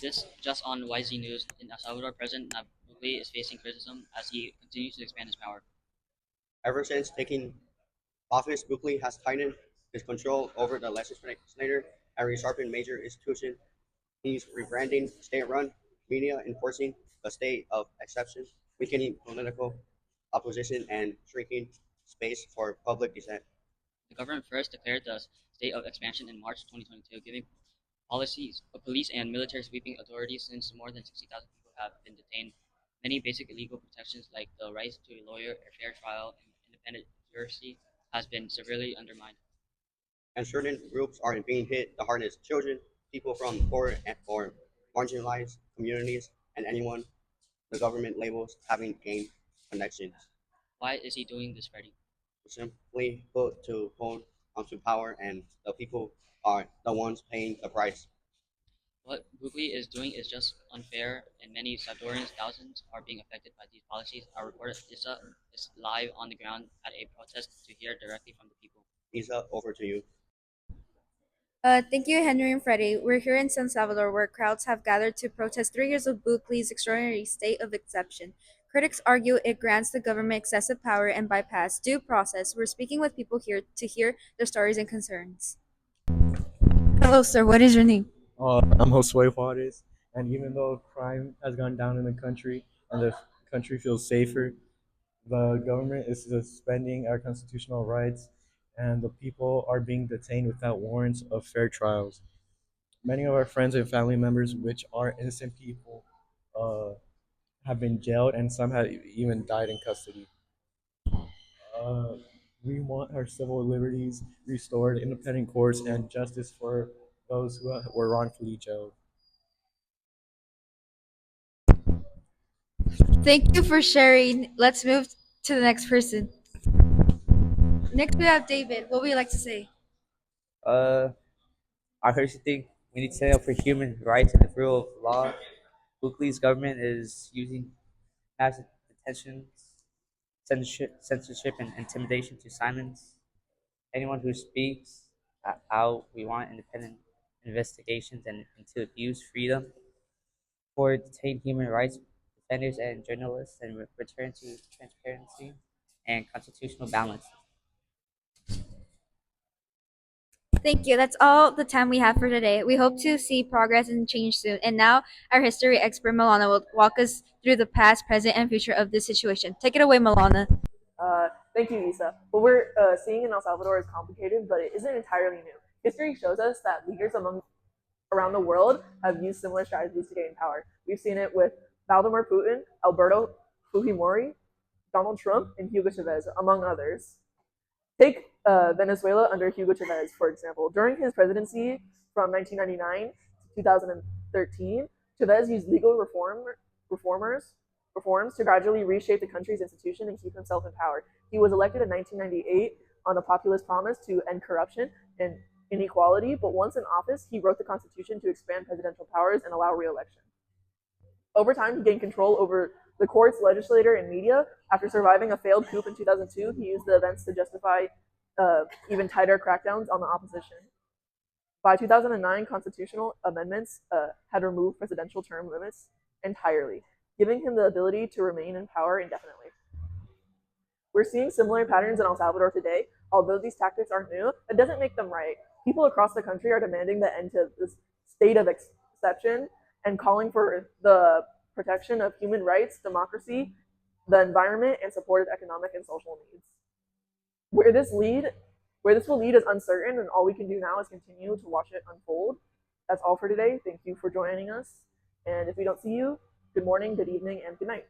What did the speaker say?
This just on YZ News. In El Salvador, President Nabuli is facing criticism as he continues to expand his power. Ever since taking office, Buckley has tightened his control over the legislature and resharpened major institutions. He's rebranding state-run media, enforcing a state of exception, weakening political opposition, and shrinking space for public dissent. The government first declared the state of expansion in March 2022, giving police and military sweeping authority since more than 60,000 people have been detained. Many basic legal protections like the right to a lawyer, a fair trial, and independent judiciary has been severely undermined. And certain groups are being hit the hardest: children, people from poor or marginalized communities, and anyone the government labels having gained connections. Why is he doing this, Freddie? Simply put, to hold onto power, and the people are the ones paying the price. What Bukli is doing is just unfair, and many Salvadorians, thousands, are being affected by these policies. Our reporter Issa is live on the ground at a protest to hear directly from the people. Isa, over to you. Thank you, Henry and Freddie. We're here in San Salvador, where crowds have gathered to protest 3 years of Bukele's extraordinary state of exception. Critics argue it grants the government excessive power and bypass due process. We're speaking with people here to hear their stories and concerns. Hello, sir. What is your name? I'm Josue Juarez, and even though crime has gone down in the country and the country feels safer, the government is suspending our constitutional rights, and the people are being detained without warrants of fair trials. Many of our friends and family members, which are innocent people, uh, have been jailed, and some have even died in custody. Uh, we want our civil liberties restored, independent courts, and justice for those who were wrongfully jailed. Thank you for sharing. Let's move to the next person. Next, we have David. What would you like to say? Uh, I personally think we need to stand up for human rights and the rule of law. Buckley's government is using massive detentions, censorship, and intimidation to silence anyone who speaks out. We want independent investigations and to abuse freedom for detained human rights defenders and journalists and return to transparency and constitutional balance. Thank you. That's all the time we have for today. We hope to see progress and change soon. And now, our history expert Milana will walk us through the past, present, and future of this situation. Take it away, Milana. Thank you, Isa. What we're seeing in El Salvador is complicated, but it isn't entirely new. History shows us that leaders around the world have used similar strategies to gain power. We've seen it with Vladimir Putin, Alberto Fujimori, Donald Trump, and Hugo Chavez, among others. Take Venezuela under Hugo Chavez, for example. During his presidency from 1999 to 2013, Chavez used legal reforms to gradually reshape the country's institution and keep himself in power. He was elected in 1998 on a populist promise to end corruption and inequality, but once in office, he wrote the Constitution to expand presidential powers and allow re-election. Over time, he gained control over the courts, legislature, and media. After surviving a failed coup in 2002, he used the events to justify even tighter crackdowns on the opposition. By 2009, constitutional amendments had removed presidential term limits entirely, giving him the ability to remain in power indefinitely. We're seeing similar patterns in El Salvador today. Although these tactics aren't new, it doesn't make them right. People across the country are demanding the end to this state of exception and calling for the protection of human rights, democracy, the environment, and support of economic and social needs. Where this will lead is uncertain, and all we can do now is continue to watch it unfold. That's all for today. Thank you for joining us. And if we don't see you, good morning, good evening, and good night.